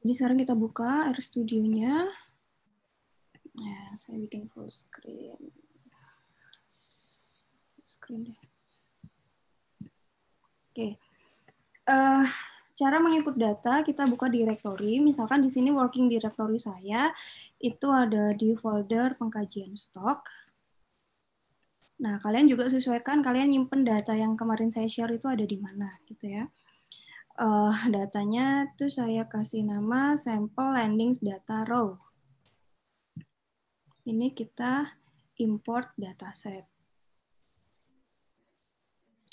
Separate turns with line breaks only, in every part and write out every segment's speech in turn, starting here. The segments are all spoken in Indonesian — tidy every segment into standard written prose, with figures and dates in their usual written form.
Jadi sekarang kita buka RStudio-nya. Nah, saya bikin full screen. Screen deh. Oke. Cara menginput data, kita buka directory. Misalkan di sini working directory saya itu ada di folder pengkajian stok. Nah, kalian juga sesuaikan kalian nyimpen data yang kemarin saya share itu ada di mana gitu ya. Datanya tuh saya kasih nama sample landings data row. Ini kita import dataset.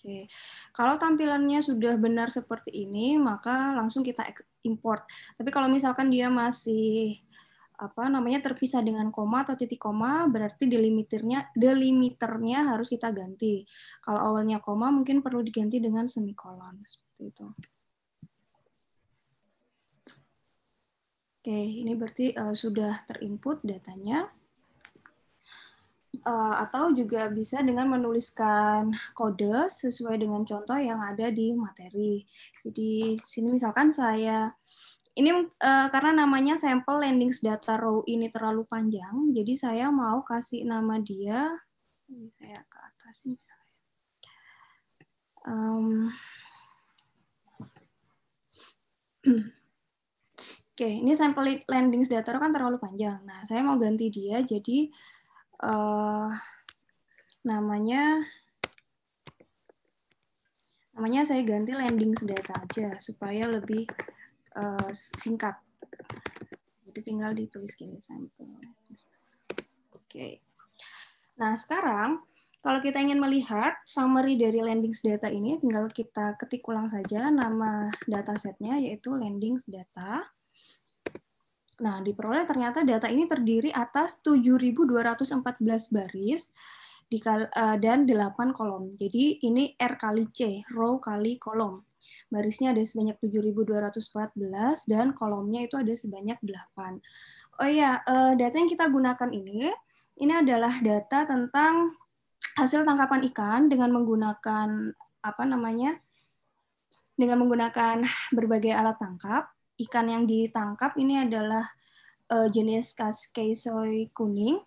Oke. Kalau tampilannya sudah benar seperti ini, maka langsung kita import. Tapi kalau misalkan dia masih terpisah dengan koma atau titik koma, berarti delimiternya harus kita ganti. Kalau awalnya koma mungkin perlu diganti dengan semikolon seperti itu. Oke, ini berarti sudah terinput datanya. Atau juga bisa dengan menuliskan kode sesuai dengan contoh yang ada di materi. Jadi sini misalkan saya ini karena namanya sample landings data row ini terlalu panjang, jadi saya mau kasih nama dia, ini saya ke atas ini misalnya. Oke, ini sample landings data row kan terlalu panjang. Nah, saya mau ganti dia jadi namanya saya ganti landings data aja supaya lebih singkat. Jadi tinggal ditulis gini sampel. Oke. Nah, sekarang kalau kita ingin melihat summary dari landings data ini, tinggal kita ketik ulang saja nama datasetnya, yaitu landings data. Nah, diperoleh ternyata data ini terdiri atas 7.214 baris dan 8 kolom. Jadi ini R kali C, row kali kolom. Barisnya ada sebanyak 7.214 dan kolomnya itu ada sebanyak 8. Oh iya, data yang kita gunakan ini adalah data tentang hasil tangkapan ikan dengan menggunakan dengan menggunakan berbagai alat tangkap. Ikan yang ditangkap ini adalah jenis Cascasoy kuning.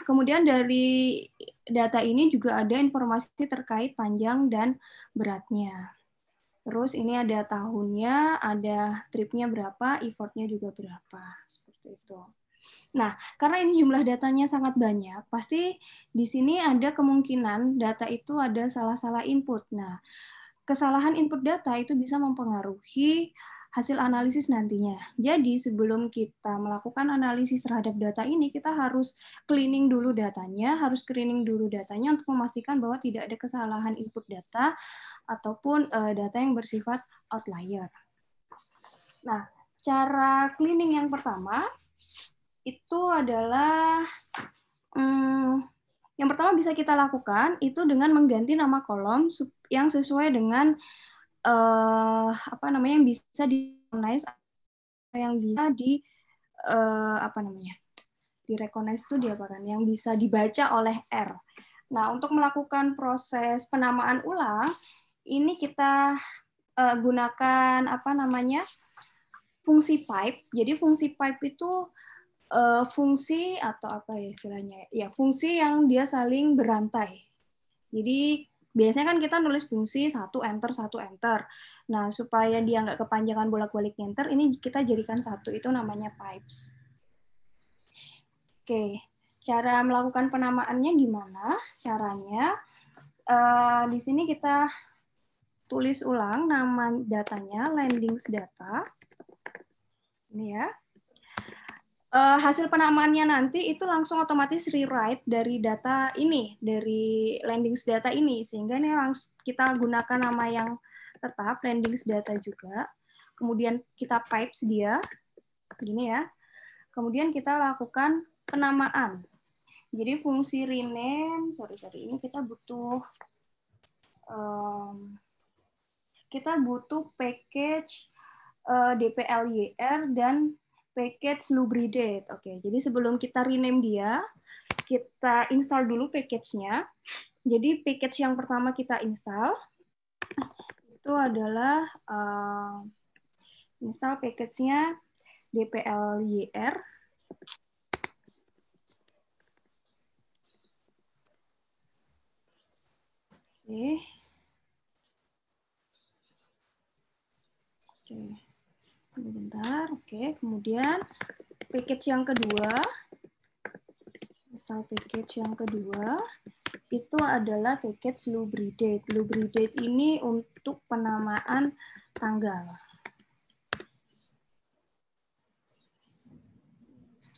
Kemudian dari data ini juga ada informasi terkait panjang dan beratnya. Terus ini ada tahunnya, ada tripnya berapa, effortnya juga berapa, seperti itu. Nah, karena ini jumlah datanya sangat banyak, pasti di sini ada kemungkinan data itu ada salah-salah input. Nah, kesalahan input data itu bisa mempengaruhi hasil analisis nantinya. Jadi sebelum kita melakukan analisis terhadap data ini, kita harus cleaning dulu datanya, untuk memastikan bahwa tidak ada kesalahan input data ataupun data yang bersifat outlier. Nah, cara cleaning yang pertama itu adalah yang pertama bisa kita lakukan itu dengan mengganti nama kolom yang sesuai dengan yang bisa di-recognize, yang bisa di-recognize itu yang bisa dibaca oleh R. Nah, untuk melakukan proses penamaan ulang, ini kita gunakan fungsi pipe. Jadi fungsi pipe itu fungsi atau istilahnya? Ya, fungsi yang dia saling berantai. Jadi biasanya kan kita nulis fungsi 1 enter. Nah, supaya dia nggak kepanjangan bolak-balik enter, ini kita jadikan satu, itu namanya pipes. Oke, cara melakukan penamaannya gimana? Caranya, di sini kita tulis ulang nama datanya, landings data. Ini ya. Hasil penamaannya nanti itu langsung otomatis rewrite dari data ini, dari landings data ini, sehingga ini langsung kita gunakan nama yang tetap, landings data juga. Kemudian kita pipes dia, gini ya. Kemudian kita lakukan penamaan. Jadi fungsi rename, ini kita butuh package dplyr dan package lubridate. Oke, jadi sebelum kita rename dia, kita install dulu package-nya. Jadi package yang pertama kita install itu adalah Install package-nya dplyr. Oke. Oke. Bentar. Oke, kemudian package yang kedua. Install package yang kedua itu adalah package Lubridate. Lubridate ini untuk penamaan tanggal.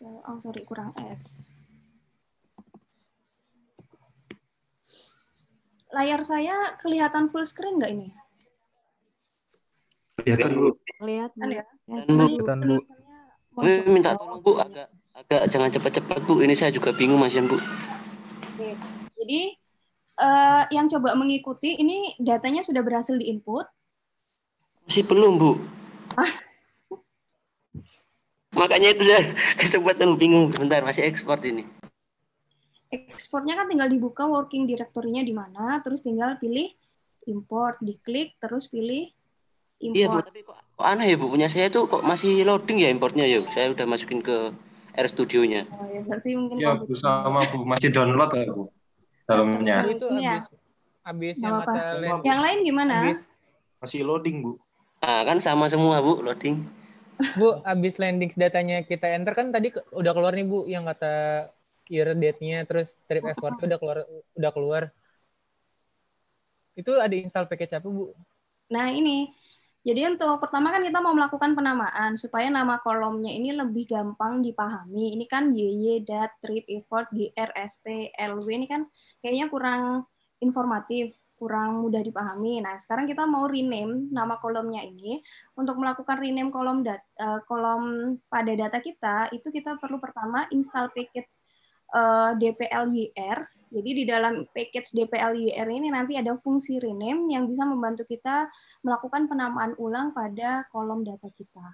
Oh, sorry, kurang S. Layar saya kelihatan full screen nggak ini?
Kelihatan, Bu.
Kelihatan ya?
Dan Bu, kami minta tolong Bu, agak jangan cepat-cepat Bu. Ini saya juga bingung Mas Yan Bu.
Oke. Jadi yang coba mengikuti ini datanya sudah berhasil diinput.
Masih belum Bu. Makanya itu saya sempat bingung. Bentar, masih ekspor ini.
Ekspornya kan tinggal dibuka working directory-nya di mana, terus tinggal pilih import, diklik, terus pilih import.
Iya Bu, tapi kok aneh ya Bu, punya saya tuh kok masih loading ya importnya ya. Saya udah masukin ke RStudio-nya.
Oh, ya, berarti mungkin
ya Bu, sama Bu, masih download ya Bu dalamnya.
Bu, itu habis yang kata
yang lain gimana?
Masih loading Bu.
Nah, kan sama semua Bu, loading.
Bu, habis landing datanya kita enter kan tadi udah keluar nih Bu yang kata year date-nya, terus trip effort-nya udah keluar. Itu ada install package apa Bu?
Nah ini, jadi untuk pertama kan kita mau melakukan penamaan supaya nama kolomnya ini lebih gampang dipahami. Ini kan YY, dat, trip, effort, GR, SP, LW ini kan kayaknya kurang informatif, kurang mudah dipahami. Nah sekarang kita mau rename nama kolomnya ini. Untuk melakukan rename kolom pada data kita, itu kita perlu pertama install package dplyr. Jadi di dalam package dplyr ini nanti ada fungsi rename yang bisa membantu kita melakukan penamaan ulang pada kolom data kita.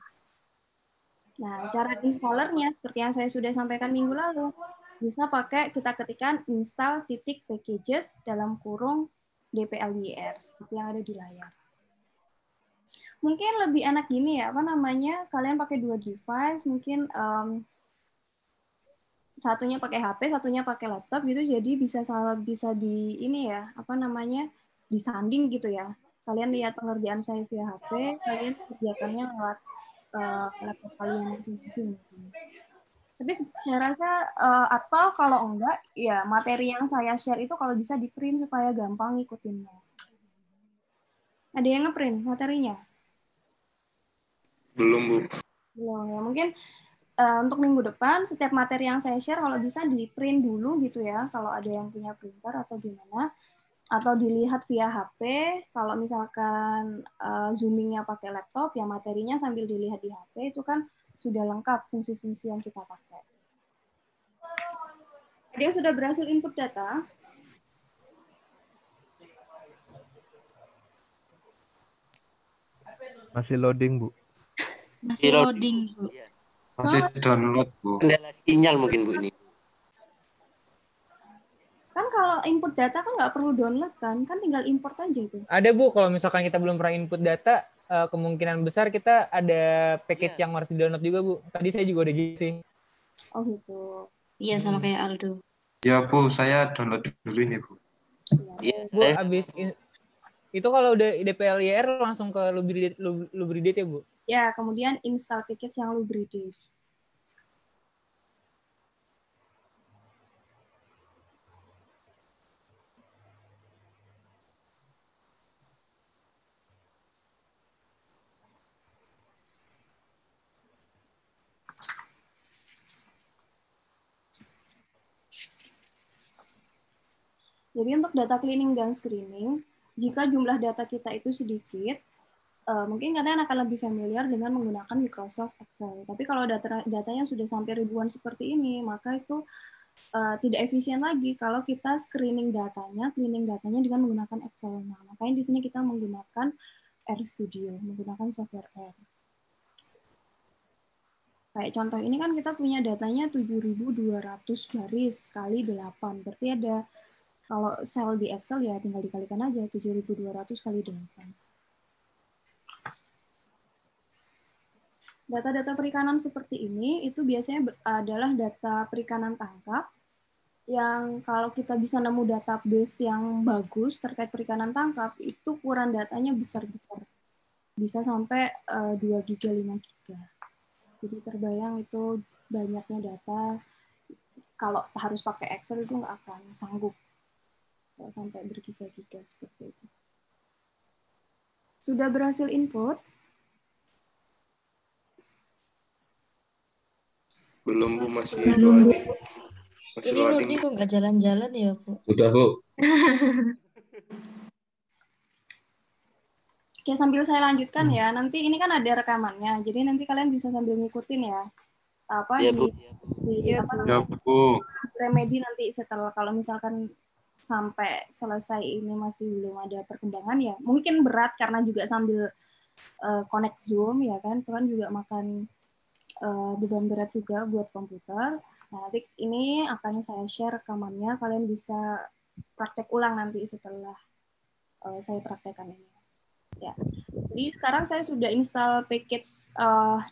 Nah, cara installernya seperti yang saya sudah sampaikan minggu lalu, bisa pakai kita ketikkan install titik packages dalam kurung dplyr seperti yang ada di layar. Mungkin lebih enak gini ya, apa namanya? Kalian pakai dua device, mungkin satunya pakai HP, satunya pakai laptop gitu, jadi bisa di ini ya, apa namanya, disanding gitu ya. Kalian lihat pengerjaan saya via HP, kalian kerjakannya lewat laptop kalian masing-masing. Tapi saya rasa atau kalau enggak, ya materi yang saya share itu kalau bisa di print supaya gampang ngikutinnya. Ada yang ngeprint materinya?
Belum Bu.
Belum ya, mungkin untuk minggu depan setiap materi yang saya share kalau bisa di print dulu gitu ya, kalau ada yang punya printer atau gimana, atau dilihat via HP. Kalau misalkan zoomingnya pakai laptop ya materinya sambil dilihat di HP itu kan sudah lengkap fungsi-fungsi yang kita pakai. Dia sudah berhasil input data.
Masih loading Bu.
Masih loading Bu.
Masih download Bu.
Kendala sinyal mungkin Bu ini.
Kan kalau input data kan nggak perlu download kan tinggal import aja itu.
Ada Bu, kalau misalkan kita belum pernah input data, kemungkinan besar kita ada package yang harus di-download juga Bu. Tadi saya juga udah gitu sih.
Oh gitu.
Iya sama kayak Aldo.
Ya Bu, saya download dulu ini Bu.
Iya,
Bu, habis itu kalau udah dplyr langsung ke Lubridate ya Bu?
Ya, kemudian install package yang Lubridate. Jadi untuk data cleaning dan screening, jika jumlah data kita itu sedikit, mungkin kalian akan lebih familiar dengan menggunakan Microsoft Excel. Tapi kalau datanya sudah sampai ribuan seperti ini, maka itu tidak efisien lagi kalau kita cleaning datanya dengan menggunakan Excel. Nah, makanya di sini kita menggunakan RStudio, menggunakan software R. Kayak contoh ini kan kita punya datanya 7.200 baris kali 8. Berarti ada, kalau sel di Excel ya tinggal dikalikan aja 7.200 kali 8. Data-data perikanan seperti ini itu biasanya adalah data perikanan tangkap yang kalau kita bisa nemu database yang bagus terkait perikanan tangkap, itu ukuran datanya besar-besar. Bisa sampai 2 giga, 5 giga. Jadi terbayang itu banyaknya data. Kalau harus pakai Excel itu nggak akan sanggup. Kalau sampai bergiga-giga seperti itu. Sudah berhasil input?
Belum Bu, masih
Belum, Bu.
loading. Masih
Ini
loading.
loading kok nggak jalan-jalan ya, Bu?
Udah, Bu.
Oke, sambil saya lanjutkan ya. Nanti ini kan ada rekamannya. Jadi nanti kalian bisa sambil ngikutin ya. Apa
Iya, Bu.
di apa
Ya,
namanya?
Bu.
Remedi nanti setelah kalau misalkan sampai selesai ini masih belum ada perkembangan ya. Mungkin berat karena juga sambil connect Zoom ya kan. Itu kan juga makan beban berat juga buat komputer. Nah, nanti ini akan saya share rekamannya. Kalian bisa praktek ulang nanti setelah saya praktekkan ini. Ya. Jadi sekarang saya sudah install package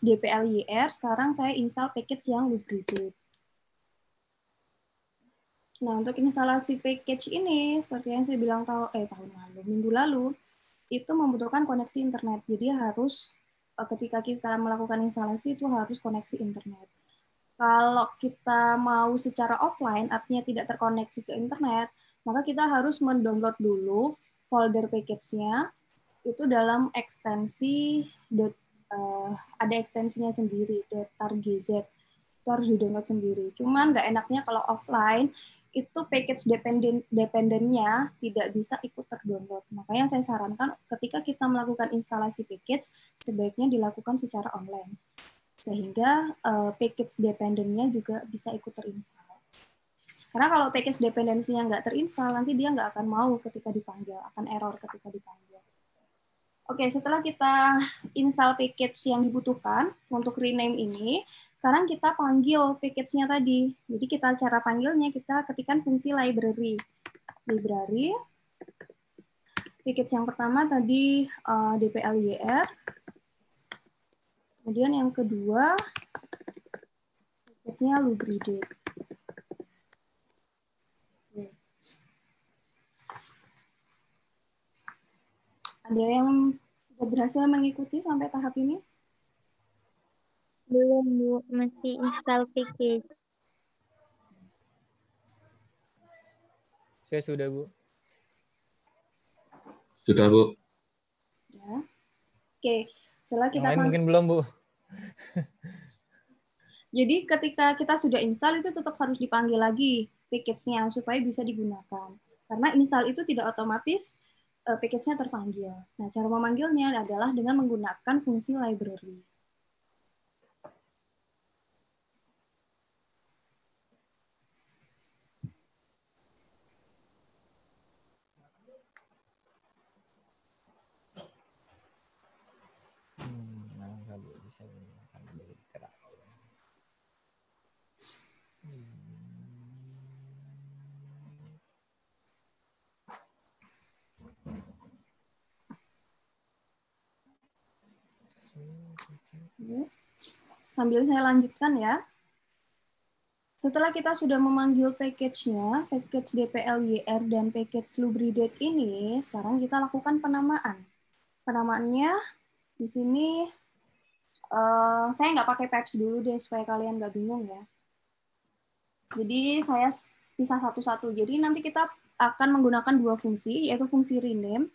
DPLYR. Sekarang saya install package yang Lubricate. Nah, untuk instalasi package ini, seperti yang saya bilang minggu lalu, itu membutuhkan koneksi internet. Jadi harus ketika kita melakukan instalasi itu harus koneksi internet. Kalau kita mau secara offline, artinya tidak terkoneksi ke internet, maka kita harus mendownload dulu folder package-nya itu dalam ekstensi ada ekstensinya sendiri .targz. Itu harus di-download sendiri. Cuman nggak enaknya kalau offline itu package dependennya tidak bisa ikut terdownload. Makanya saya sarankan ketika kita melakukan instalasi package sebaiknya dilakukan secara online sehingga package dependennya juga bisa ikut terinstall. Karena kalau package dependensinya nggak terinstall nanti dia nggak akan mau ketika dipanggil, akan error ketika dipanggil. Oke, setelah kita install package yang dibutuhkan untuk rename ini, sekarang kita panggil package-nya tadi. Jadi kita cara panggilnya, kita ketikkan fungsi library. Library. Package yang pertama tadi DPLYR. Kemudian yang kedua, package-nya Lubricate. Ada yang sudah berhasil mengikuti sampai tahap ini?
Belum, Bu. Masih install package.
Saya sudah, Bu.
Sudah, Bu.
Ya. Oke, setelah
Yang
kita
lain mungkin belum, Bu.
Jadi ketika kita sudah install itu tetap harus dipanggil lagi package-nya supaya bisa digunakan. Karena install itu tidak otomatis package-nya terpanggil. Nah, cara memanggilnya adalah dengan menggunakan fungsi library. Sambil saya lanjutkan ya. Setelah kita sudah memanggil package-nya, package DPLYR dan package Lubricate ini, sekarang kita lakukan penamaan. Penamaannya di sini saya nggak pakai pipes dulu deh supaya kalian nggak bingung ya. Jadi saya pisah satu-satu. Jadi nanti kita akan menggunakan dua fungsi, yaitu fungsi rename.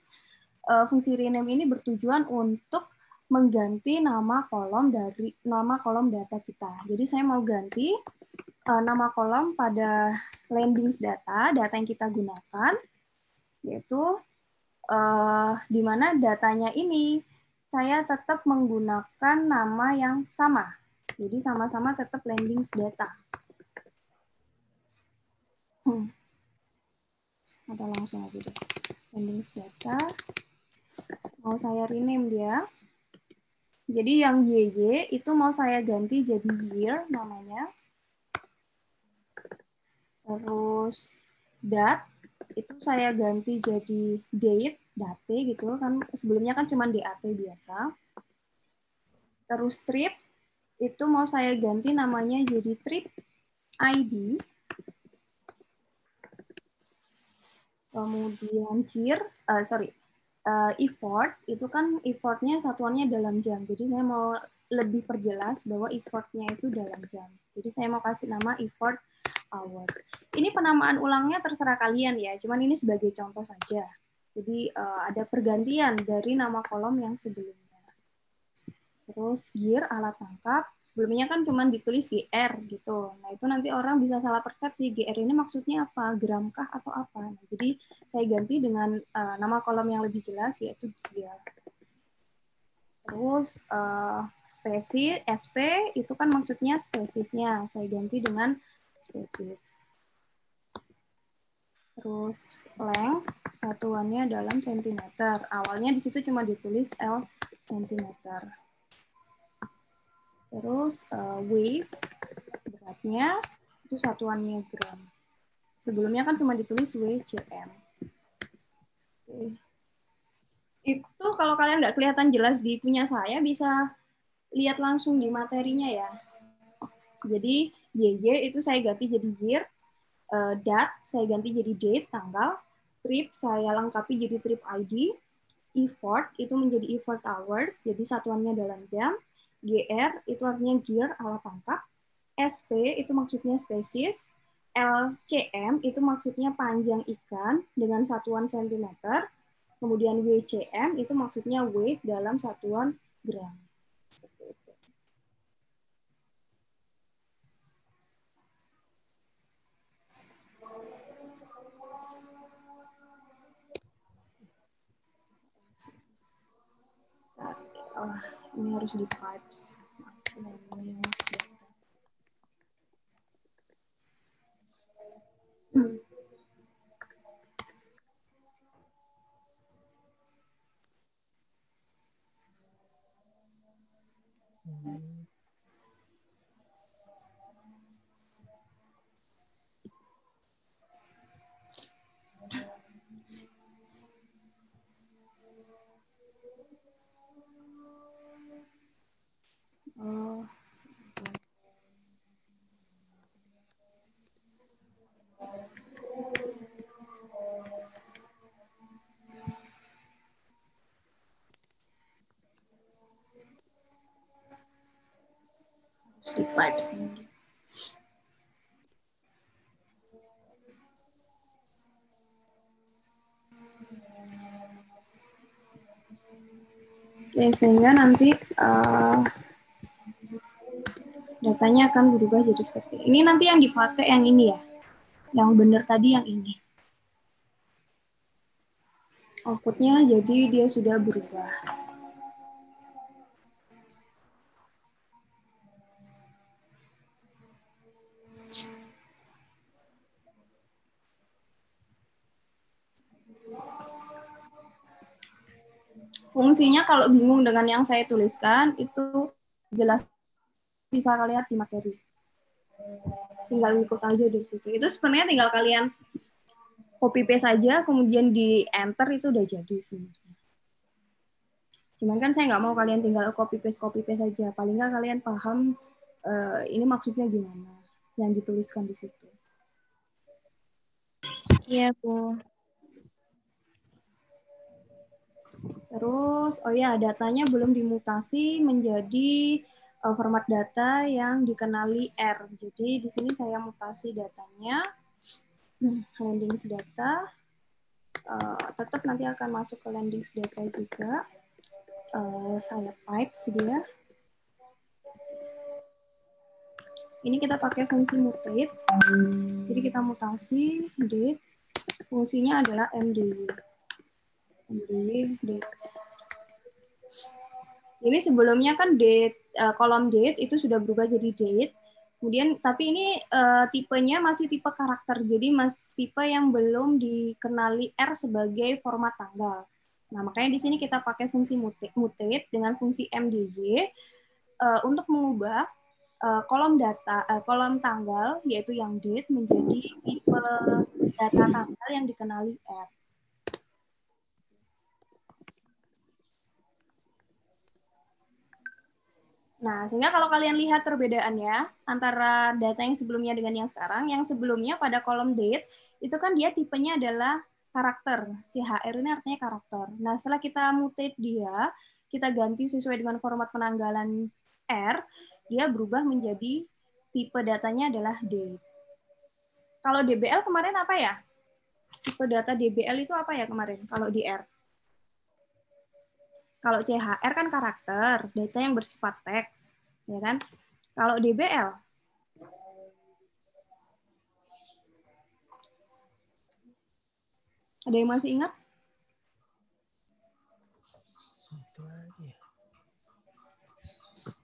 Fungsi rename ini bertujuan untuk mengganti nama kolom data kita. Jadi saya mau ganti nama kolom pada landings data yang kita gunakan, yaitu di mana datanya ini saya tetap menggunakan nama yang sama. Jadi sama-sama tetap landings data. Atau langsung aja deh. Landings data. Mau saya rename dia. Jadi yang YY itu mau saya ganti jadi year namanya. Terus dat itu saya ganti jadi date gitu kan, sebelumnya kan cuma DAT biasa. Terus strip itu mau saya ganti namanya jadi trip ID. Kemudian gear, effort, itu kan effortnya satuannya dalam jam. Jadi saya mau lebih perjelas bahwa effortnya itu dalam jam. Jadi saya mau kasih nama effort hours. Ini penamaan ulangnya terserah kalian ya, cuman ini sebagai contoh saja. Jadi ada pergantian dari nama kolom yang sebelumnya. Terus gear, alat tangkap, sebelumnya kan cuma ditulis GR gitu. Nah itu nanti orang bisa salah persepsi, GR ini maksudnya apa, gram kah atau apa. Nah, jadi saya ganti dengan nama kolom yang lebih jelas yaitu gear. Terus spesies, SP itu kan maksudnya spesiesnya, saya ganti dengan spesies. Terus length, satuannya dalam sentimeter. Awalnya di situ cuma ditulis L sentimeter. Terus weight, beratnya, itu satuannya gram. Sebelumnya kan cuma ditulis WCM. Oke. Itu kalau kalian nggak kelihatan jelas di punya saya, bisa lihat langsung di materinya ya. Jadi YY itu saya ganti jadi year, dat saya ganti jadi date, tanggal, trip saya lengkapi jadi trip ID, effort itu menjadi effort hours, jadi satuannya dalam jam, GR itu artinya gear, alat tangkap, SP itu maksudnya spesies, LCM itu maksudnya panjang ikan dengan satuan sentimeter, kemudian WCM itu maksudnya weight dalam satuan gram. Ini harus di pipes. Oh. Di pipes ini. Oke, sehingga nanti datanya akan berubah jadi seperti ini. Ini nanti yang dipakai yang ini ya. Yang benar tadi yang ini. Outputnya jadi dia sudah berubah. Fungsinya kalau bingung dengan yang saya tuliskan, itu jelas bisa kalian lihat di materi. Tinggal ikut aja di situ. Itu sebenarnya tinggal kalian copy paste saja, kemudian di enter itu udah jadi sih. Cuman kan saya nggak mau kalian tinggal copy paste saja. Paling nggak kalian paham ini maksudnya gimana yang dituliskan di situ.
Iya, Bu.
Terus, oh ya, datanya belum dimutasi menjadi format data yang dikenali R. Jadi di sini saya mutasi datanya, landings data, tetap nanti akan masuk ke landings data juga. Saya pipes dia. Ini kita pakai fungsi mutate. Jadi kita mutasi date. Fungsinya adalah MD. Date. Ini sebelumnya kan date, kolom date itu sudah berubah jadi date. Kemudian tapi ini tipenya masih tipe karakter. Jadi tipe yang belum dikenali R sebagai format tanggal. Nah, makanya di sini kita pakai fungsi mutate dengan fungsi MDY untuk mengubah kolom data, kolom tanggal yaitu yang date menjadi tipe data tanggal yang dikenali R. Nah, sehingga kalau kalian lihat perbedaannya antara data yang sebelumnya dengan yang sekarang, yang sebelumnya pada kolom date, itu kan dia tipenya adalah karakter. CHR ini artinya karakter. Nah, setelah kita mutate dia, kita ganti sesuai dengan format penanggalan R, dia berubah menjadi tipe datanya adalah date. Kalau DBL kemarin apa ya? Tipe data DBL itu apa ya kemarin kalau di R? Kalau CHR kan karakter, data yang bersifat teks, ya kan? Kalau DBL, ada yang masih ingat?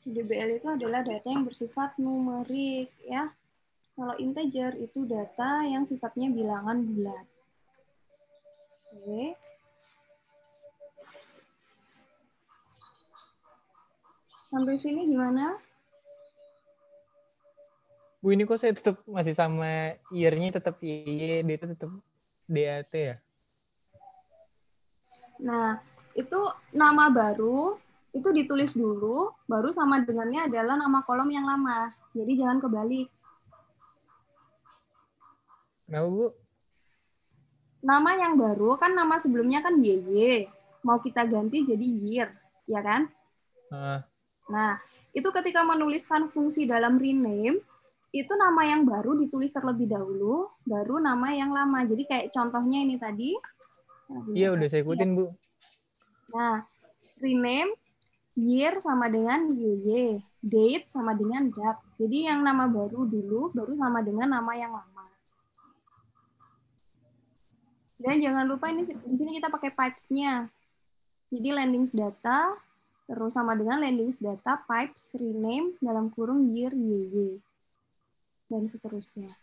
DBL itu adalah data yang bersifat numerik, ya. Kalau integer itu data yang sifatnya bilangan bulat. Oke. Sampai sini gimana?
Bu, ini kok saya tetap masih sama year-nya tetap YY, data tetap DAT ya?
Nah, itu nama baru, itu ditulis dulu, baru sama dengannya adalah nama kolom yang lama. Jadi jangan kebalik.
Kenapa, Bu?
Nama yang baru kan nama sebelumnya kan YY. Mau kita ganti jadi year, ya kan? Nah, itu ketika menuliskan fungsi dalam rename, itu nama yang baru ditulis terlebih dahulu, baru nama yang lama. Jadi kayak contohnya ini tadi.
Iya, udah saya ikutin, Bu.
Nah, rename, year sama dengan YY, date sama dengan dat. Jadi yang nama baru dulu, baru sama dengan nama yang lama. Dan jangan lupa ini di sini kita pakai pipes-nya. Jadi landings data, terus sama dengan landings data, pipes, rename, dalam kurung year, YY. Dan seterusnya.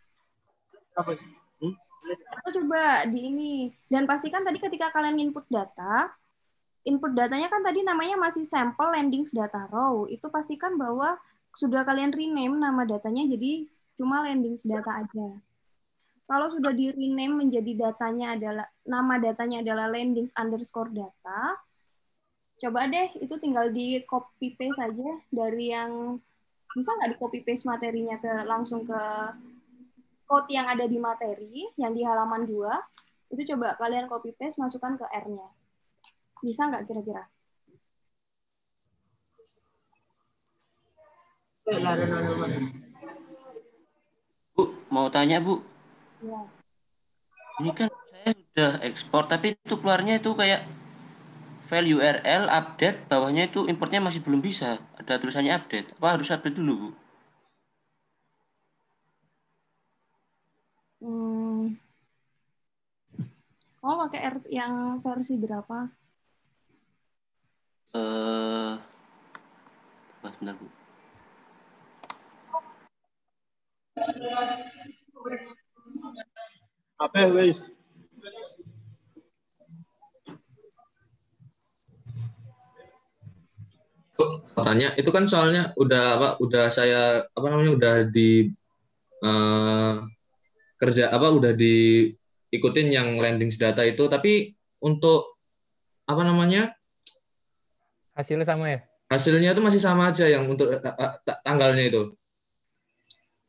Atau coba di ini. Dan pastikan tadi ketika kalian input datanya kan tadi namanya masih sampel landings data row. Itu pastikan bahwa sudah kalian rename nama datanya jadi cuma landings data aja. Kalau sudah di rename menjadi nama datanya adalah landings underscore data, coba deh itu tinggal di copy paste saja dari yang bisa nggak di copy paste materinya langsung ke code yang ada di materi yang di halaman 2, itu coba kalian copy paste masukkan ke R-nya. Bisa nggak kira-kira?
Bu, mau tanya Bu,
Ya.
ini kan saya sudah ekspor, tapi itu keluarnya itu kayak file URL update, bawahnya itu importnya masih belum bisa. Ada tulisannya update. Apa harus update dulu, Bu?
Oh, pakai R yang versi berapa?
Sebentar, Bu.
Apa wis? Tanya itu kan soalnya udah saya udah di kerja udah diikutin yang landings data itu, tapi untuk
Hasilnya sama ya?
hasilnya itu masih sama aja yang untuk tanggalnya itu.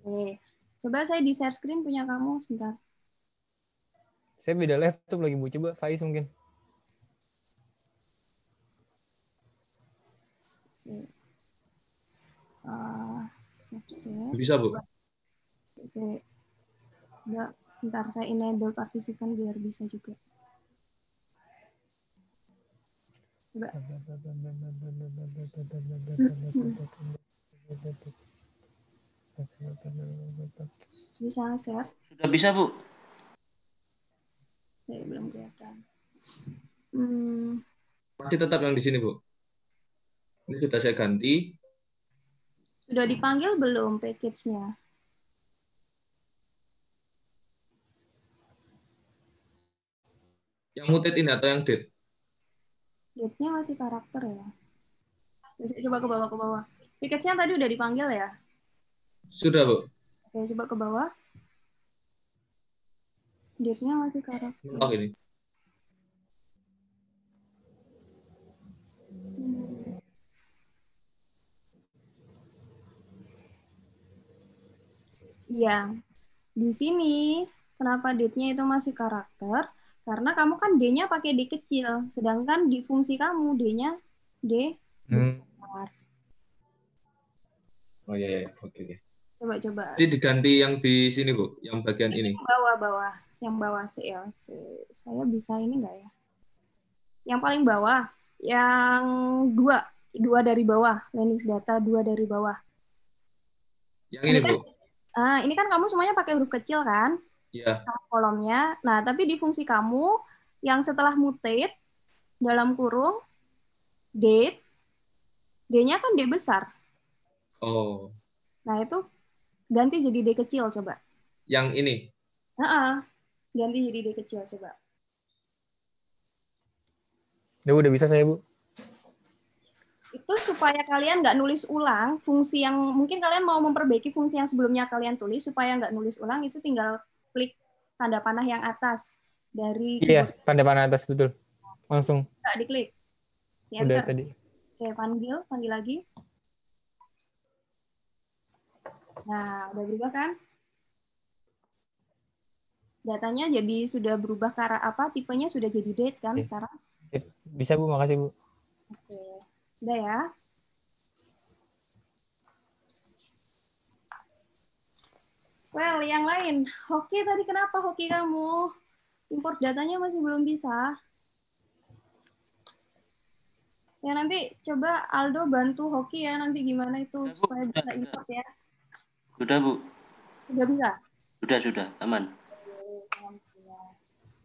Oke. Coba saya di share screen punya kamu sebentar.
Saya beda laptop lagi, Bu. Coba Faiz mungkin.
Bisa, Bu.
Enggak, bentar saya enable participant biar bisa juga. Coba. Bisa share?
Sudah bisa, Bu?
Belum kelihatan.
Masih tetap yang di sini, Bu. Ini sudah saya ganti.
Sudah dipanggil belum package-nya?
Yang mutate ini atau yang date?
Date-nya masih karakter ya. Coba ke bawah. Package-nya tadi udah dipanggil ya?
Sudah, Bu.
Oke, coba ke bawah. Date-nya masih karakter.
Mentok ini.
Iya. Di sini kenapa date-nya itu masih karakter? Karena kamu kan D-nya pakai D kecil, sedangkan di fungsi kamu D-nya D besar.
Oh iya, oke.
Coba.
Jadi diganti yang di sini, Bu, yang bagian ini.
Bawah. Yang bawah sih ya. Saya bisa ini nggak ya? Yang paling bawah, yang dua dari bawah, landing data 2 dari bawah.
Yang ini, Bu.
Ini kan kamu semuanya pakai huruf kecil kan?
Iya.
Kolomnya. Nah, tapi di fungsi kamu yang setelah mutate dalam kurung date, D-nya kan D besar.
Oh.
Nah, itu ganti jadi D kecil coba.
Yang ini.
Ganti jadi D kecil coba.
Ya udah bisa saya, Bu.
Itu supaya kalian nggak nulis ulang fungsi yang mungkin kalian mau memperbaiki fungsi yang sebelumnya kalian tulis, supaya nggak nulis ulang, itu tinggal klik tanda panah yang atas dari
Iya, tanda panah atas, betul. Langsung.
Nggak diklik.
Udah tadi.
Oke, panggil lagi. Nah, udah berubah kan? Datanya jadi sudah berubah ke arah apa? Tipenya sudah jadi date kan sekarang?
Bisa, Bu, makasih, Bu.
Oke. Udah ya. Well, yang lain. Hoki tadi kenapa Hoki kamu? Import datanya masih belum bisa. Ya nanti coba Aldo bantu Hoki ya, nanti gimana itu supaya bisa import ya.
Sudah, Bu.
Sudah bisa?
Sudah, aman.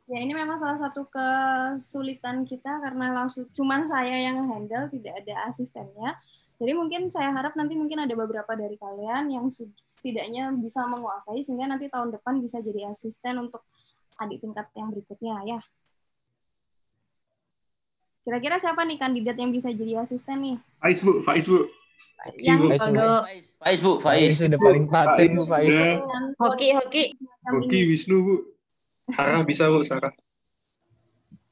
Ya, ini memang salah satu kesulitan kita karena langsung cuman saya yang handle, tidak ada asistennya. Jadi mungkin saya harap nanti mungkin ada beberapa dari kalian yang setidaknya bisa menguasai sehingga nanti tahun depan bisa jadi asisten untuk adik tingkat yang berikutnya ya. Kira-kira siapa nih kandidat yang bisa jadi asisten nih?
Faiz, Bu.
Yang
Faiz
sudah paling paten, Bu, Faiz.
Hoki.
Hoki, Wisnu, Bu. Sarah bisa, Bu, Sarah.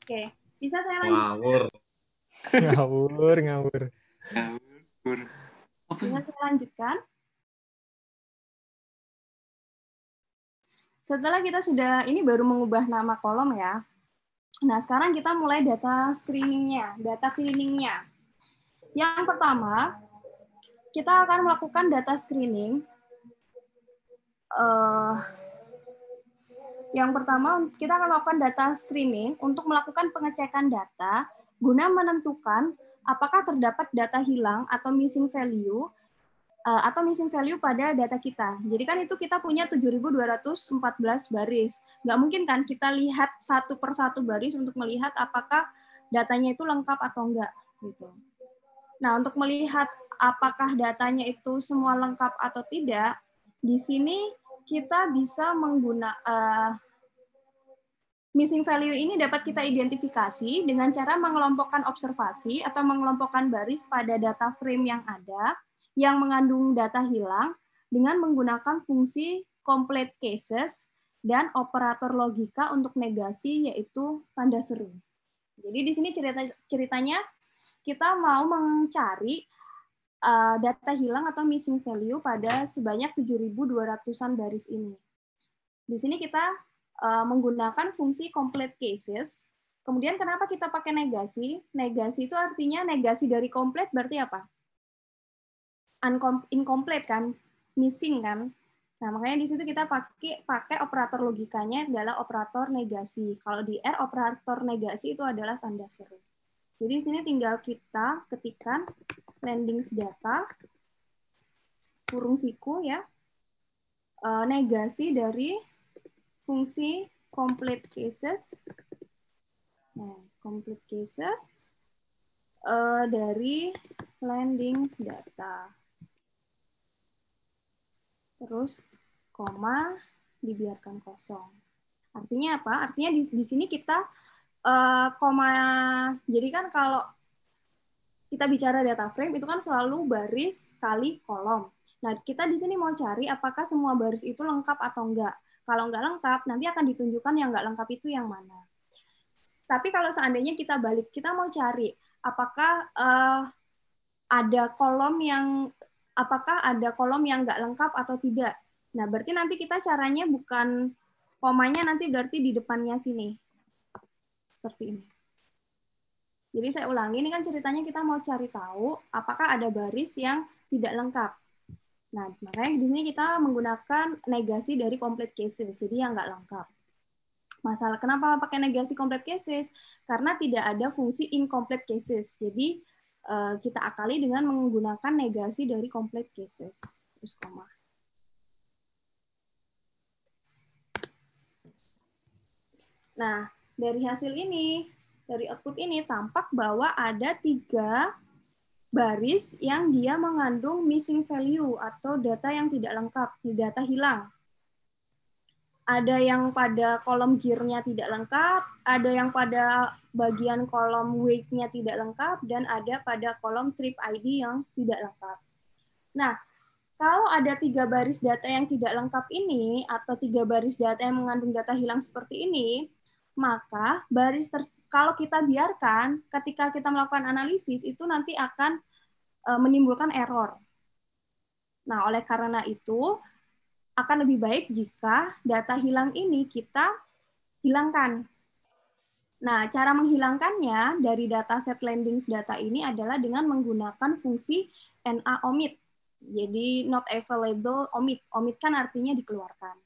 Oke, bisa saya lanjut?
Ngawur.
Bisa saya lanjutkan? Setelah kita sudah, ini baru mengubah nama kolom ya. Nah, sekarang kita mulai data screening-nya, data cleaning-nya. Yang pertama, kita akan melakukan data screening. Yang pertama, kita akan melakukan data screening untuk melakukan pengecekan data guna menentukan apakah terdapat data hilang atau missing value pada data kita. Jadi kan itu kita punya 7.214 baris. Nggak mungkin kan kita lihat satu per satu baris untuk melihat apakah datanya itu lengkap atau enggak. Gitu. Nah, untuk melihat apakah datanya itu semua lengkap atau tidak, di sini kita bisa menggunakan missing value ini dapat kita identifikasi dengan cara mengelompokkan observasi atau mengelompokkan baris pada data frame yang ada yang mengandung data hilang dengan menggunakan fungsi complete cases dan operator logika untuk negasi yaitu tanda seru. Jadi di sini ceritanya kita mau mencari data hilang atau missing value pada sebanyak 7.200-an baris ini. Di sini kita menggunakan fungsi complete cases. Kemudian kenapa kita pakai negasi? Negasi itu artinya negasi dari complete berarti apa? Incomplete kan? Missing kan? Nah, makanya di situ kita pakai operator logikanya adalah operator negasi. Kalau di R, operator negasi itu adalah tanda seru. Jadi di sini tinggal kita ketikkan landing data kurung siku ya, negasi dari fungsi complete cases. Nah, complete cases dari landing data. Terus koma dibiarkan kosong. Artinya apa? Artinya di sini kita koma. Jadi kan kalau kita bicara data frame itu kan selalu baris kali kolom. Nah, kita di sini mau cari apakah semua baris itu lengkap atau enggak. Kalau enggak lengkap, nanti akan ditunjukkan yang enggak lengkap itu yang mana. Tapi kalau seandainya kita balik, kita mau cari apakah ada kolom yang enggak lengkap atau tidak. Nah, berarti nanti kita caranya bukan komanya, nanti berarti di depannya sini. Seperti ini. Jadi saya ulangi, ini kan ceritanya kita mau cari tahu apakah ada baris yang tidak lengkap. Nah, makanya di sini kita menggunakan negasi dari complete cases, jadi yang nggak lengkap. Masalah kenapa pakai negasi complete cases? Karena tidak ada fungsi incomplete cases. Jadi kita akali dengan menggunakan negasi dari complete cases. Terus koma. Nah, dari hasil ini, dari output ini tampak bahwa ada 3 baris yang dia mengandung missing value atau data yang tidak lengkap, data hilang. Ada yang pada kolom gear-nya tidak lengkap, ada yang pada bagian kolom weight-nya tidak lengkap, dan ada pada kolom trip ID yang tidak lengkap. Nah, kalau ada 3 baris data yang tidak lengkap ini, atau 3 baris data yang mengandung data hilang seperti ini, maka kalau kita biarkan, ketika kita melakukan analisis, itu nanti akan menimbulkan error. Nah, oleh karena itu, akan lebih baik jika data hilang ini kita hilangkan. Nah, cara menghilangkannya dari dataset landings data ini adalah dengan menggunakan fungsi NA omit. Jadi, not available omit. Omit kan artinya dikeluarkan.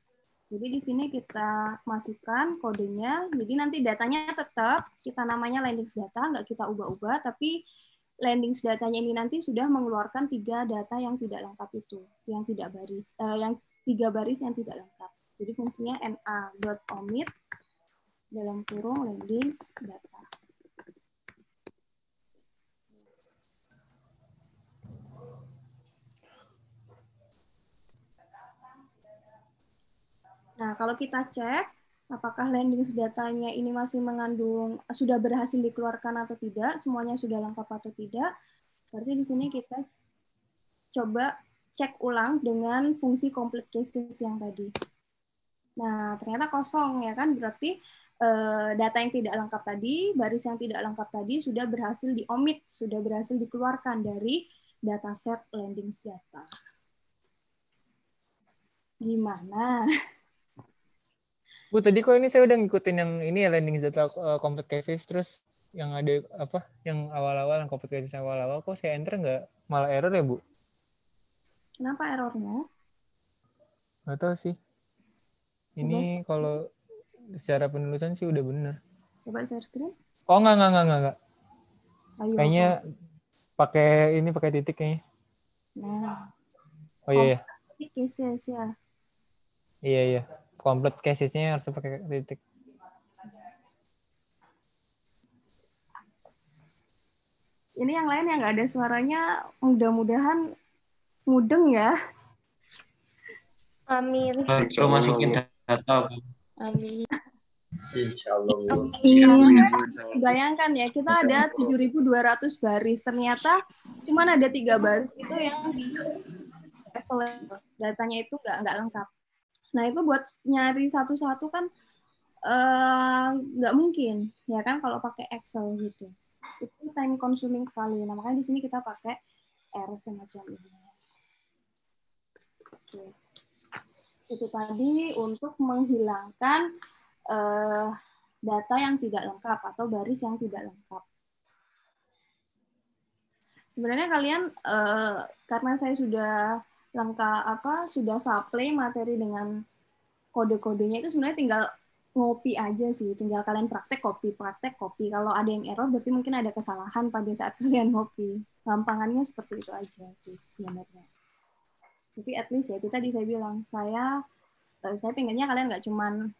Jadi di sini kita masukkan kodenya. Jadi nanti datanya tetap kita namanya landings data, nggak kita ubah-ubah, tapi landings datanya ini nanti sudah mengeluarkan 3 data yang tidak lengkap itu, yang tidak baris, yang 3 baris yang tidak lengkap. Jadi fungsinya na.omit dalam kurung landings data. Nah, kalau kita cek apakah landings datanya ini masih mengandung, sudah berhasil dikeluarkan atau tidak, semuanya sudah lengkap atau tidak, berarti di sini kita coba cek ulang dengan fungsi complete cases yang tadi. Nah, ternyata kosong ya kan, berarti data yang tidak lengkap tadi, baris yang tidak lengkap tadi sudah berhasil di-omit, sudah berhasil dikeluarkan dari dataset landings data. Gimana?
Bu, tadi kok ini saya udah ngikutin yang ini ya, landing data complete cases, terus yang ada apa, yang awal-awal, yang complete cases awal-awal, kok saya enter nggak malah error ya, Bu?
Kenapa errornya?
Nggak tahu sih. Ini kalau secara penulisan sih udah benar.
Coba share screen.
Oh, enggak.
Ayo,
kayaknya pakai titik kayaknya.
Nah.
Oh iya.
Complete cases ya.
Iya. Complete casesnya harus pakai titik.
Ini yang lain yang nggak ada suaranya, mudah-mudahan mudeng ya.
Amin.
Kalau masukin data.
Amin.
Insya Allah, Bu.
Bayangkan ya, kita ada 7.200 baris. Ternyata cuma ada 3 baris itu yang di level datanya itu nggak lengkap. Nah, itu buat nyari satu-satu kan nggak mungkin, ya kan, kalau pakai Excel gitu. Itu time consuming sekali. Nah, makanya di sini kita pakai R semacam ini. Oke. Itu tadi untuk menghilangkan data yang tidak lengkap atau baris yang tidak lengkap. Sebenarnya kalian karena saya sudah sudah supply materi dengan kode-kodenya, itu sebenarnya tinggal ngopi aja sih, tinggal kalian praktek kopi. Kalau ada yang error berarti mungkin ada kesalahan pada saat kalian ngopi. Gampangannya seperti itu aja sih sebenarnya. Tapi at least ya, itu tadi saya bilang, saya pengennya kalian nggak cuman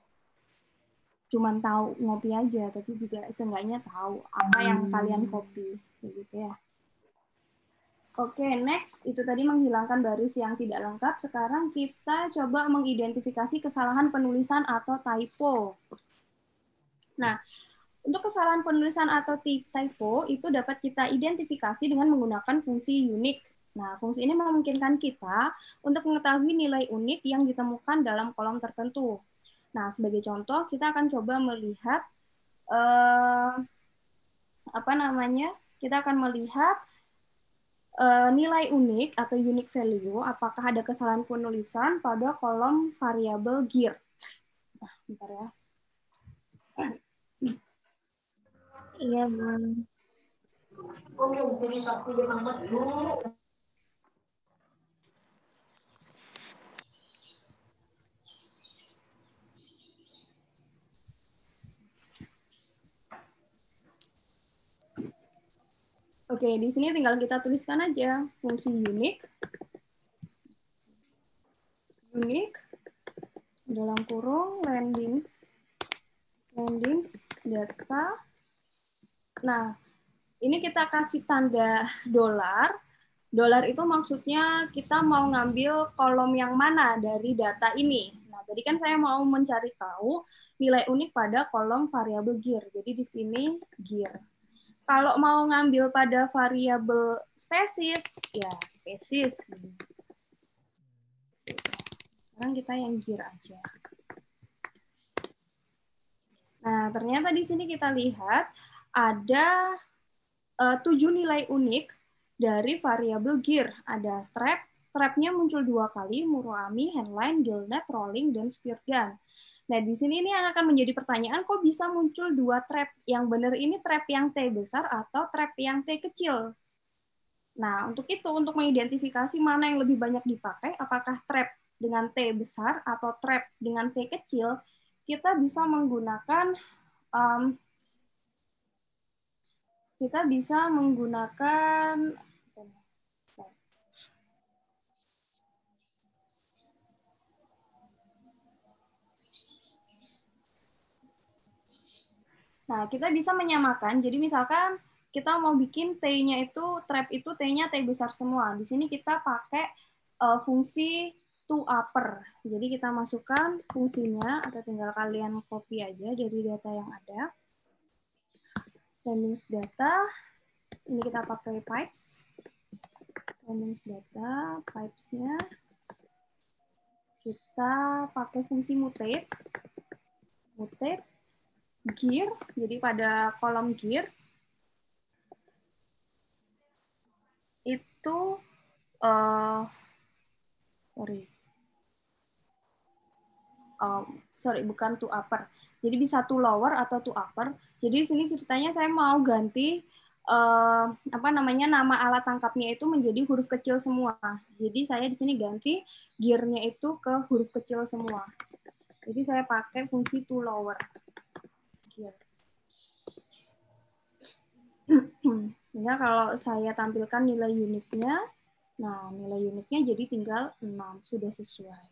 tahu ngopi aja, tapi juga seenggaknya tahu apa yang kalian copy, gitu ya. Oke, next itu tadi menghilangkan baris yang tidak lengkap. Sekarang kita coba mengidentifikasi kesalahan penulisan atau typo. Nah, untuk kesalahan penulisan atau typo itu dapat kita identifikasi dengan menggunakan fungsi unique. Nah, fungsi ini memungkinkan kita untuk mengetahui nilai unik yang ditemukan dalam kolom tertentu. Nah, sebagai contoh, kita akan coba melihat kita akan melihat nilai unik atau unique value, apakah ada kesalahan penulisan pada kolom variabel gear. Nah, bentar ya.
Iya, Bu.
Oke, di sini tinggal kita tuliskan aja fungsi unique dalam kurung landings data. Nah, ini kita kasih tanda dolar. Dolar itu maksudnya kita mau ngambil kolom yang mana dari data ini. Nah, tadi kan saya mau mencari tahu nilai unik pada kolom variabel gear. Jadi di sini gear. Kalau mau ngambil pada variabel spesies, ya spesies. Sekarang kita yang gear aja. Nah, ternyata di sini kita lihat ada 7 nilai unik dari variabel gear. Ada trapnya muncul 2 kali, Muroami, Handline, Gillnet, Rolling, dan Spear Gun. Nah, di sini ini akan menjadi pertanyaan, kok bisa muncul 2 trap? Yang benar ini trap yang T besar atau trap yang T kecil? Nah, untuk itu, untuk mengidentifikasi mana yang lebih banyak dipakai, apakah trap dengan T besar atau trap dengan T kecil, kita bisa menggunakan Nah, kita bisa menyamakan. Jadi misalkan kita mau bikin T-nya itu, trap itu T-nya T besar semua. Di sini kita pakai fungsi toUpper. Jadi kita masukkan fungsinya, atau tinggal kalian copy aja dari data yang ada. Landings data, ini kita pakai pipes. Landings data, pipes-nya. Kita pakai fungsi mutate. Gear, jadi pada kolom gear itu bukan toUpper. Jadi bisa toLower atau toUpper. Jadi di sini ceritanya saya mau ganti nama alat tangkapnya itu menjadi huruf kecil semua. Jadi saya di sini ganti gear-nya itu ke huruf kecil semua. Jadi saya pakai fungsi toLower. Sehingga kalau saya tampilkan nilai unitnya, nah nilai unitnya jadi tinggal 6, sudah sesuai.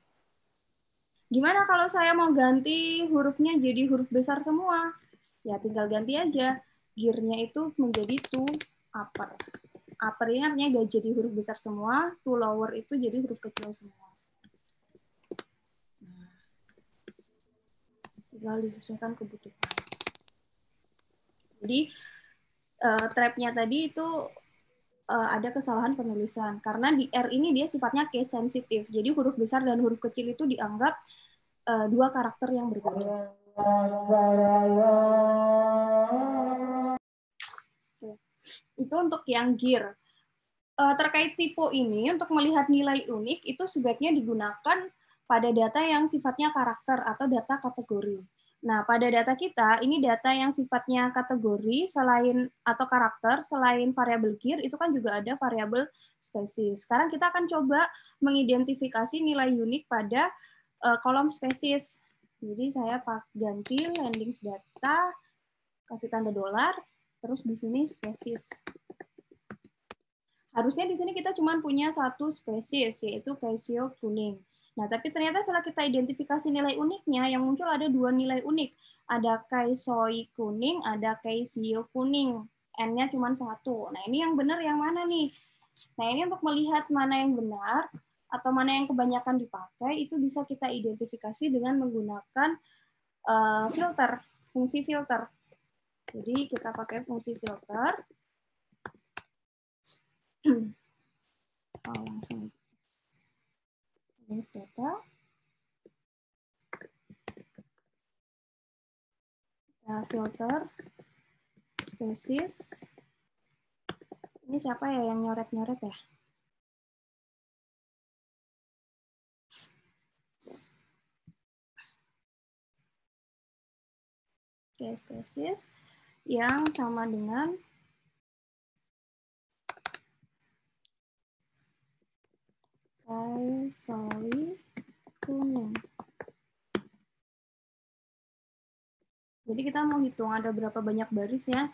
Gimana kalau saya mau ganti hurufnya jadi huruf besar semua? Ya tinggal ganti aja. Gear-nya itu menjadi toUpper. Upper ini artinya gak jadi huruf besar semua, toLower itu jadi huruf kecil semua. Tinggal disesuaikan kebutuhan. Jadi trap-nya tadi itu ada kesalahan penulisan. Karena di R ini dia sifatnya case sensitif. Jadi huruf besar dan huruf kecil itu dianggap 2 karakter yang berbeda. Itu untuk yang gear. Terkait tipe ini, untuk melihat nilai unik, itu sebaiknya digunakan pada data yang sifatnya karakter atau data kategori. Nah, pada data kita, ini data yang sifatnya kategori selain atau karakter, selain variabel gear, itu kan juga ada variabel spesies. Sekarang kita akan coba mengidentifikasi nilai unik pada kolom spesies. Jadi saya ganti landings data, kasih tanda dolar, terus di sini spesies. Harusnya di sini kita cuma punya 1 spesies, yaitu Caisio kuning. Nah, tapi ternyata setelah kita identifikasi nilai uniknya, yang muncul ada 2 nilai unik. Ada Caisoi kuning, ada Caisio kuning. N-nya cuma 1. Nah, ini yang benar yang mana nih? Nah, ini untuk melihat mana yang benar, atau mana yang kebanyakan dipakai, itu bisa kita identifikasi dengan menggunakan filter, fungsi filter. Jadi, kita pakai fungsi filter. Langsung data, kita filter spesies, Ini siapa ya yang nyoret-nyoret ya? Oke, spesies yang sama dengan kaisoi kuning. Jadi kita mau hitung ada berapa banyak baris ya.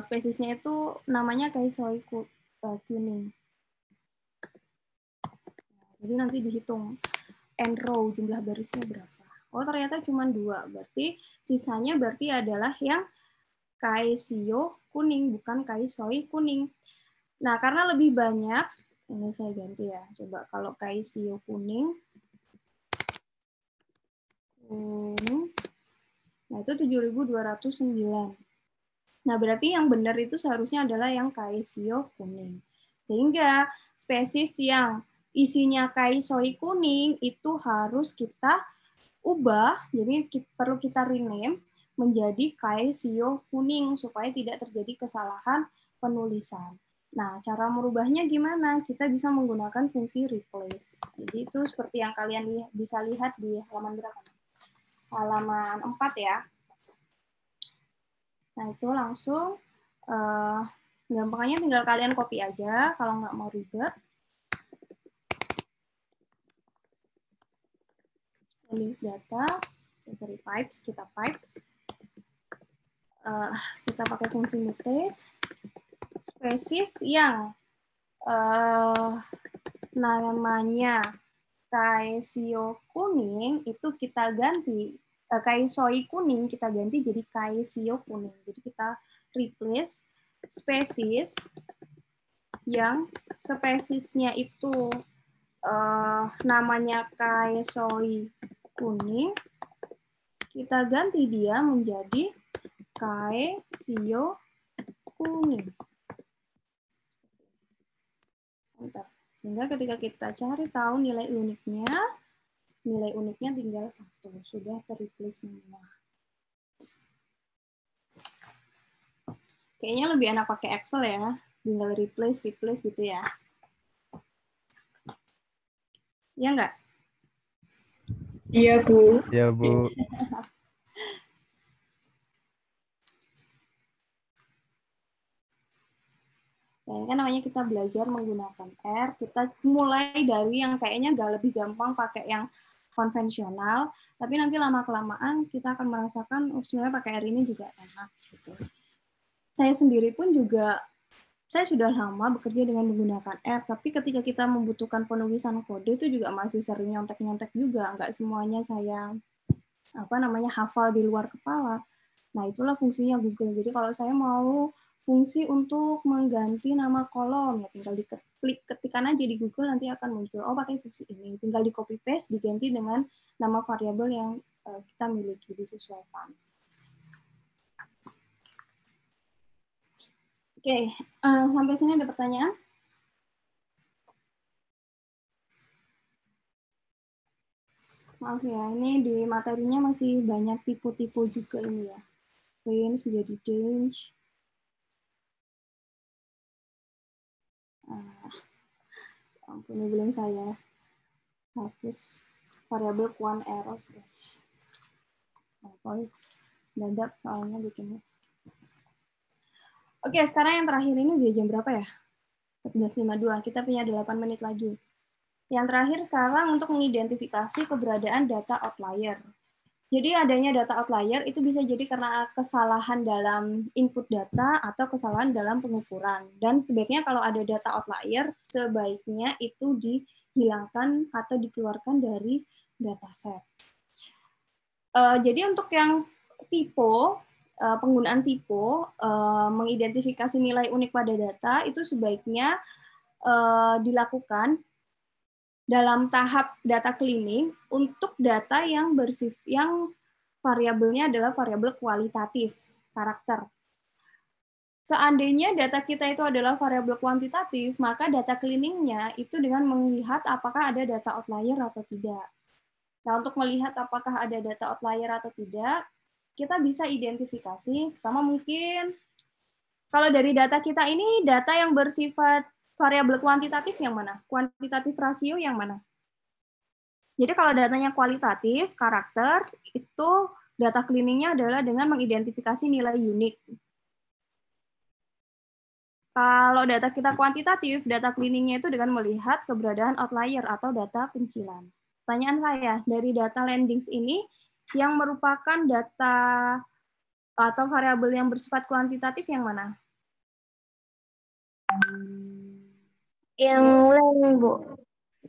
Spesiesnya itu namanya kaisoi kuning. Jadi nanti dihitung n row jumlah barisnya berapa. Oh ternyata cuma 2, berarti sisanya berarti adalah yang kaisio kuning, bukan kaisoi kuning. Nah karena lebih banyak, ini saya ganti ya. Coba kalau kaisio kuning, nah itu 7.209. Nah berarti yang benar itu seharusnya adalah yang kaisio kuning. Sehingga spesies yang isinya kaisoi kuning itu harus kita ubah, jadi perlu kita rename menjadi kaisio kuning supaya tidak terjadi kesalahan penulisan. Nah, cara merubahnya gimana? Kita bisa menggunakan fungsi replace. Jadi itu seperti yang kalian bisa lihat di halaman berapa? Halaman 4 ya. Nah, itu langsung gampangnya tinggal kalian copy aja kalau nggak mau ribet. List data, sorry, pipes, kita pipes. Kita pakai fungsi mutate. Spesies yang namanya kaisio kuning itu kita ganti, kaisoi kuning kita ganti jadi kaisio kuning. Jadi kita replace spesies yang spesiesnya itu namanya kaisoi kuning, kita ganti dia menjadi kaisio kuning. Sehingga ketika kita cari tahu nilai uniknya tinggal 1. Sudah ter-replace semua. Kayaknya lebih enak pakai Excel ya. Tinggal replace gitu ya. Iya nggak?
Iya, Bu.
Ya, Bu.
Ya, kan namanya kita belajar menggunakan R, kita mulai dari yang kayaknya nggak lebih gampang pakai yang konvensional, tapi nanti lama-kelamaan kita akan merasakan sebenarnya pakai R ini juga enak. Gitu. Saya sendiri pun juga, saya sudah lama bekerja dengan menggunakan R, tapi ketika kita membutuhkan penulisan kode itu juga masih sering nyontek-nyontek juga, nggak semuanya saya hafal di luar kepala. Nah, itulah fungsinya Google. Jadi kalau saya mau fungsi untuk mengganti nama kolom, ya tinggal diklik, ketikan aja di Google, nanti akan muncul, oh pakai fungsi ini. Tinggal di copy paste, diganti dengan nama variabel yang kita miliki, disesuaikan. Oke, sampai sini ada pertanyaan? Maaf ya, ini di materinya masih banyak tipe-tipe juga ini ya. Range jadi change. Ampun, belum saya hapus variabel quant errors. Dadak soalnya bikinnya. Oke, sekarang yang terakhir ini udah jam berapa ya? 14.52. Kita punya 8 menit lagi. Yang terakhir sekarang untuk mengidentifikasi keberadaan data outlier. Jadi adanya data outlier itu bisa jadi karena kesalahan dalam input data atau kesalahan dalam pengukuran. Dan sebaiknya kalau ada data outlier, sebaiknya itu dihilangkan atau dikeluarkan dari dataset. Jadi untuk yang tipe, penggunaan tipe, mengidentifikasi nilai unik pada data, itu sebaiknya dilakukan dalam tahap data cleaning untuk data yang variabelnya adalah variabel kualitatif, karakter. Seandainya data kita itu adalah variabel kuantitatif, maka data cleaningnya itu dengan melihat apakah ada data outlier atau tidak. Nah, untuk melihat apakah ada data outlier atau tidak, kita bisa identifikasi, pertama mungkin Kalau dari data kita ini, data yang bersifat variabel kuantitatif yang mana? Kuantitatif rasio yang mana? Jadi kalau datanya kualitatif, karakter, itu data cleaningnya adalah dengan mengidentifikasi nilai unik. Kalau data kita kuantitatif, data cleaningnya itu dengan melihat keberadaan outlier atau data pencilan. Pertanyaan saya, dari data landings ini, yang merupakan data atau variabel yang bersifat kuantitatif yang mana?
Yang lain, Bu.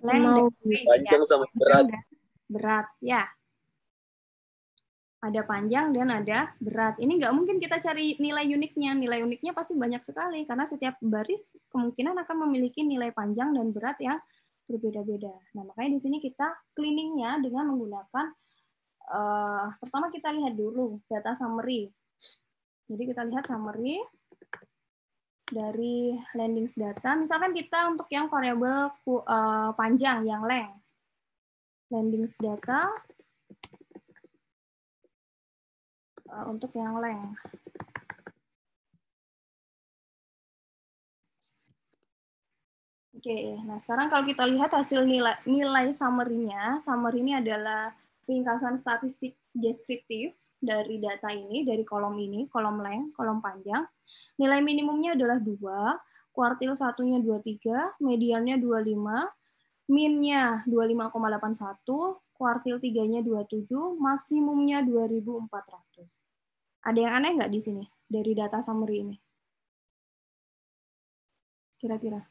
Length
Mau
dan weight,
Panjang
ya.
sama
Panjang
berat.
dan berat, ya. Ada panjang dan ada berat. Ini nggak mungkin kita cari nilai uniknya. Nilai uniknya pasti banyak sekali, karena setiap baris kemungkinan akan memiliki nilai panjang dan berat yang berbeda-beda. Nah, makanya di sini kita cleaningnya dengan menggunakan, pertama kita lihat dulu data summary. Jadi kita lihat summary dari landings data. Misalkan kita untuk yang variabel panjang, yang length. Landings data untuk yang length. Oke, nah sekarang kalau kita lihat hasil nilai summary-nya, summary ini adalah ringkasan statistik deskriptif dari data ini, dari kolom ini, kolom length, kolom panjang. Nilai minimumnya adalah 2, kuartil 1-nya 23, mediannya 25, min-nya 25,81, kuartil 3-nya 27, maksimumnya 2.400. Ada yang aneh nggak di sini dari data summary ini? Kira-kira?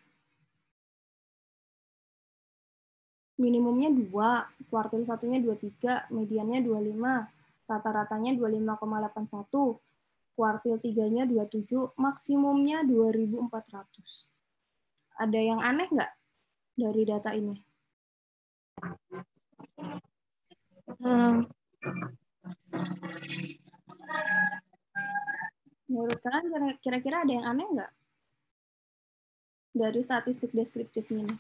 Minimumnya 2, kuartil 1-nya 23, mediannya 25, rata-ratanya 25,81, kuartil 3-nya 27, maksimumnya 2.400. Ada yang aneh nggak dari data ini? Menurut kalian kira-kira ada yang aneh nggak dari statistik deskriptif ini?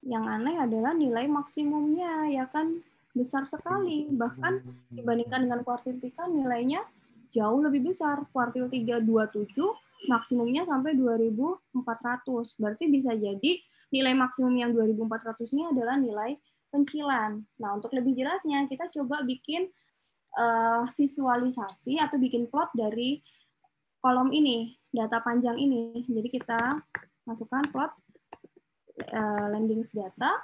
Yang aneh adalah nilai maksimumnya, ya kan, besar sekali. Bahkan dibandingkan dengan kuartil 3, nilainya jauh lebih besar. Kuartil 3 27, maksimumnya sampai 2.400. Berarti bisa jadi nilai maksimum yang 2.400 ini adalah nilai pencilan. Nah, untuk lebih jelasnya, kita coba bikin visualisasi atau bikin plot dari kolom ini, data panjang ini. Jadi kita masukkan plot landings data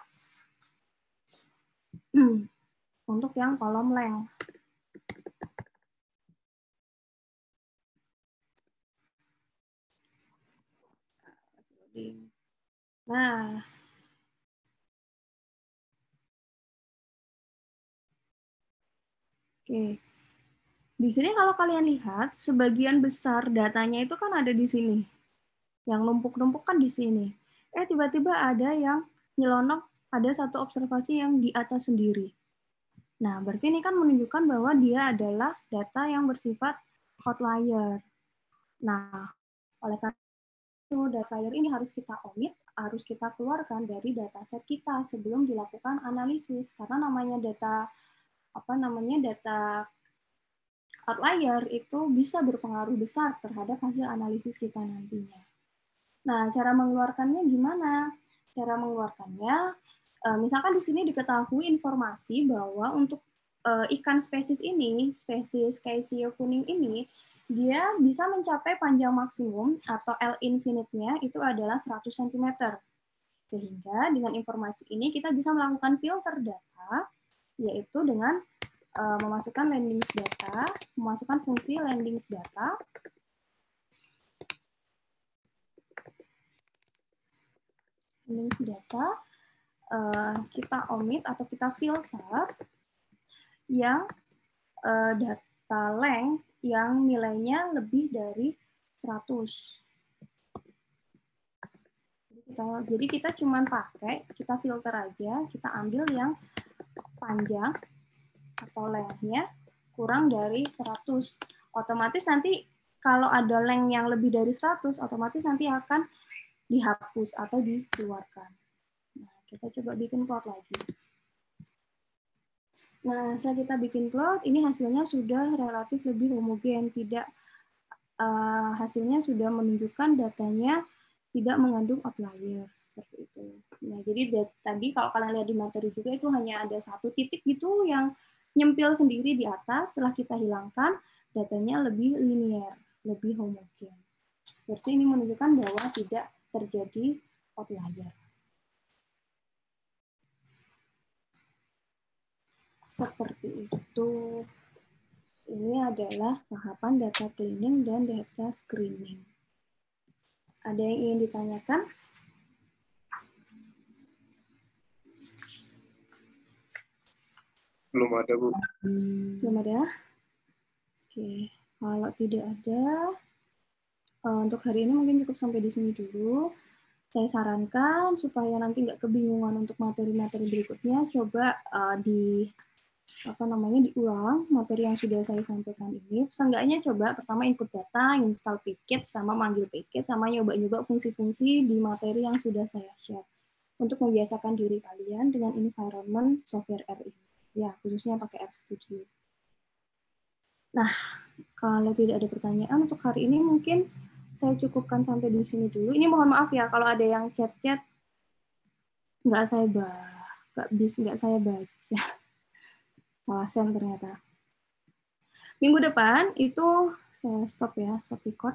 untuk yang kolom length. Nah, oke. Di sini kalau kalian lihat, sebagian besar datanya itu kan ada di sini. Yang numpuk-numpuk kan di sini. Tiba-tiba ada yang nyelonok, ada satu observasi yang di atas sendiri. Nah, berarti ini kan menunjukkan bahwa dia adalah data yang bersifat outlier. Nah, oleh karena itu, data outlier ini harus kita omit, harus kita keluarkan dari dataset kita sebelum dilakukan analisis. Karena namanya data outlier itu bisa berpengaruh besar terhadap hasil analisis kita nantinya. Nah, cara mengeluarkannya gimana? Cara mengeluarkannya, misalkan di sini diketahui informasi bahwa untuk ikan spesies ini, spesies Caisio kuning ini, dia bisa mencapai panjang maksimum atau L infinite-nya itu adalah 100 cm. Sehingga dengan informasi ini kita bisa melakukan filter data, yaitu dengan memasukkan landings data, memasukkan fungsi landings data, kita omit atau kita filter yang data length yang nilainya lebih dari 100. Jadi kita cuma kita filter aja, kita ambil yang panjang atau length-nya kurang dari 100. Otomatis nanti kalau ada length yang lebih dari 100, otomatis nanti akan dihapus atau dikeluarkan. Nah, kita coba bikin plot lagi. Nah, setelah kita bikin plot, ini hasilnya sudah relatif lebih homogen, tidak hasilnya sudah menunjukkan datanya tidak mengandung outlier seperti itu. Nah, jadi tadi kalau kalian lihat di materi juga itu hanya ada satu titik gitu yang nyempil sendiri di atas. Setelah kita hilangkan, datanya lebih linear, lebih homogen. Berarti ini menunjukkan bahwa tidak terjadi outlier. Seperti itu. Ini adalah tahapan data cleaning dan data screening. Ada yang ingin ditanyakan?
Belum ada, Bu.
Belum ada? Oke, kalau tidak ada, untuk hari ini mungkin cukup sampai di sini dulu. Saya sarankan supaya nanti nggak kebingungan untuk materi-materi berikutnya, coba diulang materi yang sudah saya sampaikan ini. Seenggaknya coba pertama input data, install package, sama manggil package, sama nyoba-nyoba fungsi-fungsi di materi yang sudah saya share untuk membiasakan diri kalian dengan environment software R ini. Ya, khususnya pakai RStudio. Nah, kalau tidak ada pertanyaan untuk hari ini mungkin saya cukupkan sampai di sini dulu. Ini mohon maaf ya kalau ada yang chat-chat nggak saya baca. Alasan ternyata. Minggu depan itu saya stop record.